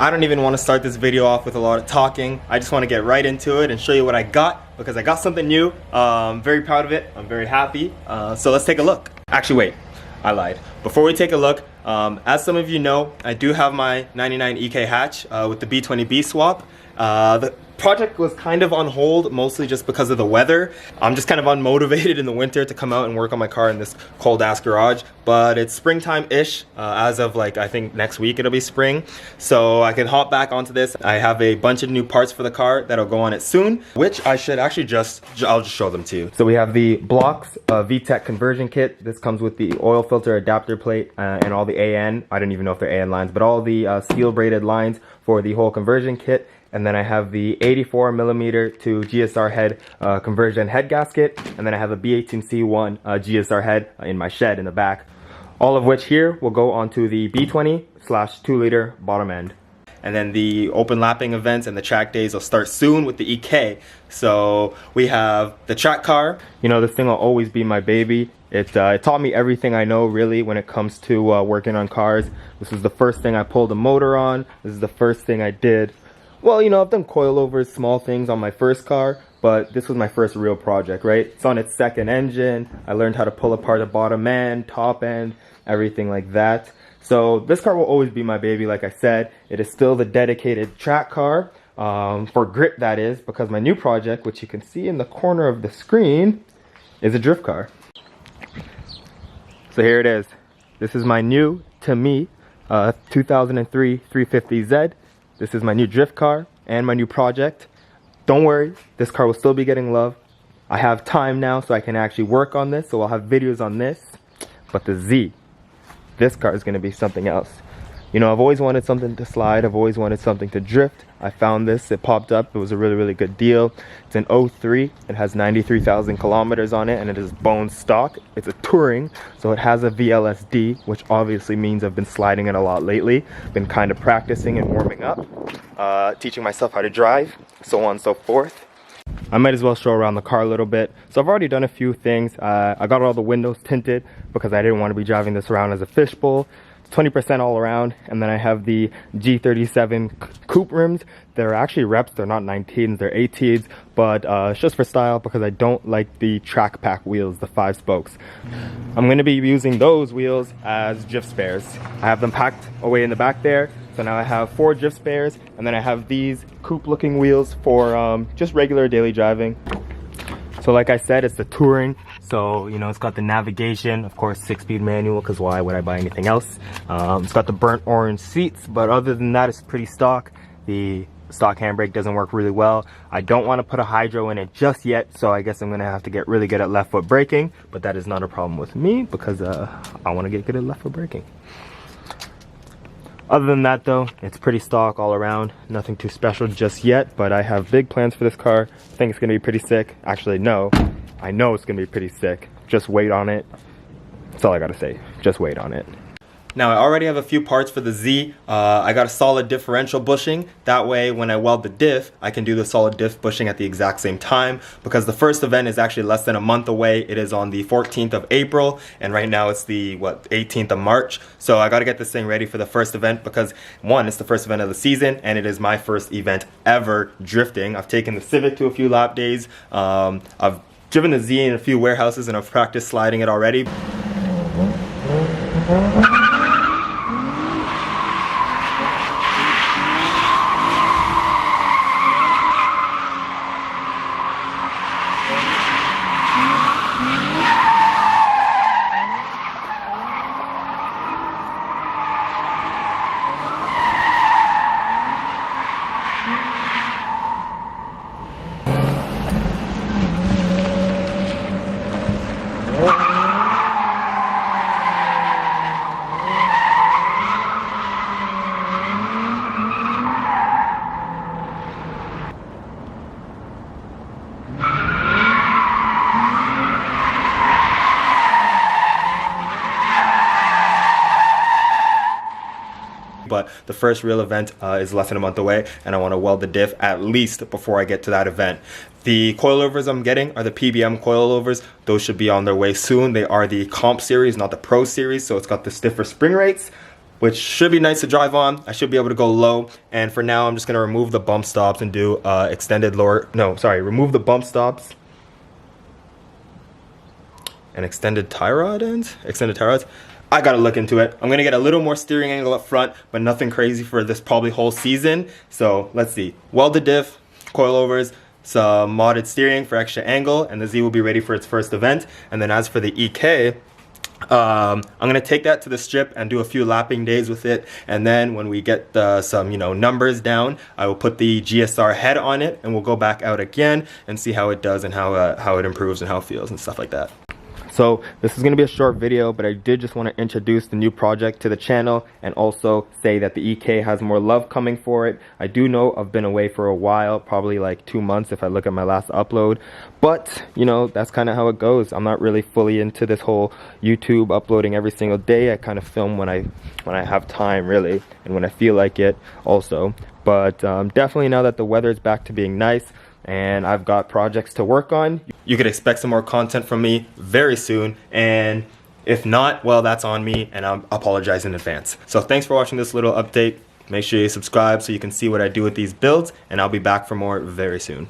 I don't even want to start this video off with a lot of talking. I just want to get right into it and show you what I got, because I got something new. I'm very proud of it. I'm very happy. So let's take a look. Actually, wait, I lied. Before we take a look, as some of you know, I do have my 99 EK hatch with the B20B swap. The project was kind of on hold, mostly just because of the weather. I'm just kind of unmotivated in the winter to come out and work on my car in this cold ass garage, but it's springtime-ish. As of like, I think next week it'll be spring, so I can hop back onto this. I have a bunch of new parts for the car that'll go on it soon, which I should actually I'll just show them to you. So we have the Blocks VTEC conversion kit. This comes with the oil filter adapter plate and all the AN. I don't even know if they're AN lines, but all the steel braided lines for the whole conversion kit. And then I have the 84mm to GSR head conversion head gasket. And then I have a B18C1 GSR head in my shed in the back. All of which here will go onto the B20/2-liter bottom end. And then the open lapping events and the track days will start soon with the EK. So we have the track car. You know, this thing will always be my baby. It taught me everything I know, really, when it comes to working on cars. This was the first thing I pulled a motor on. This is the first thing I did. Well, you know, I've done coilovers, small things on my first car, but this was my first real project, right? It's on its second engine. I learned how to pull apart the bottom end, top end, everything like that. So this car will always be my baby, like I said. It is still the dedicated track car, for grip, that is, because my new project, which you can see in the corner of the screen, is a drift car. So here it is. This is my new, to me, 2003 350Z. This is my new drift car and my new project. Don't worry, this car will still be getting love. I have time now so I can actually work on this, so I'll have videos on this. But the Z, this car is gonna be something else. You know, I've always wanted something to slide. I've always wanted something to drift. I found this, it popped up. It was a really, really good deal. It's an 03. It has 93,000 kilometers on it, and it is bone stock. It's a touring, so it has a VLSD, which obviously means I've been sliding it a lot lately. Been kind of practicing and warming up, teaching myself how to drive, so on and so forth. I might as well show around the car a little bit. So I've already done a few things. I got all the windows tinted because I didn't want to be driving this around as a fishbowl. 20% all around, and then I have the G37 coupe rims. They're actually reps, they're not 19s, they're 18s, but it's just for style because I don't like the track pack wheels, the 5 spokes. I'm going to be using those wheels as drift spares. I have them packed away in the back there, so now I have 4 drift spares, and then I have these coupe looking wheels for just regular daily driving. So like I said, it's the touring, so you know, it's got the navigation, of course 6-speed manual, because why would I buy anything else? It's got the burnt orange seats, but other than that, it's pretty stock. The stock handbrake doesn't work really well. I don't want to put a hydro in it just yet, so I guess I'm going to have to get really good at left foot braking, but that is not a problem with me because I want to get good at left foot braking. Other than that though, it's pretty stock all around. Nothing too special just yet, but I have big plans for this car. I think it's gonna be pretty sick. Actually, no, I know it's gonna be pretty sick. Just wait on it. That's all I gotta say. Just wait on it. Now I already have a few parts for the Z. I got a solid differential bushing. That way when I weld the diff, I can do the solid diff bushing at the exact same time, because the first event is actually less than a month away. It is on the 14th of April, and right now it's the 18th of March. So I gotta get this thing ready for the first event because, one, it's the first event of the season, and it is my first event ever drifting. I've taken the Civic to a few lap days. I've driven the Z in a few warehouses, and I've practiced sliding it already. But the first real event is less than a month away, and I want to weld the diff at least before I get to that event. The coilovers I'm getting are the PBM coilovers. Those should be on their way soon. They are the comp series, not the pro series, so it's got the stiffer spring rates. which should be nice to drive on. I should be able to go low, and for now I'm just gonna remove the bump stops and do remove the bump stops and extended tie rods. I gotta look into it. I'm gonna get a little more steering angle up front, but nothing crazy for this probably whole season. So let's see. Welded diff, coilovers, some modded steering for extra angle, and the Z will be ready for its first event. And then as for the EK, I'm gonna take that to the strip and do a few lapping days with it, and then when we get some numbers down, I will put the GSR head on it and we'll go back out again and see how it does and how it improves and how it feels and stuff like that. So this is going to be a short video, but I did just want to introduce the new project to the channel and also say that the EK has more love coming for it. I do know I've been away for a while, probably like 2 months if I look at my last upload, but that's kind of how it goes. I'm not really fully into this whole YouTube uploading every single day. I kind of film when I have time, really, and when I feel like it also. But definitely now that the weather is back to being nice and I've got projects to work on, you could expect some more content from me very soon, and if not, well, that's on me and I apologize in advance. So thanks for watching this little update. Make sure you subscribe so you can see what I do with these builds, and I'll be back for more very soon.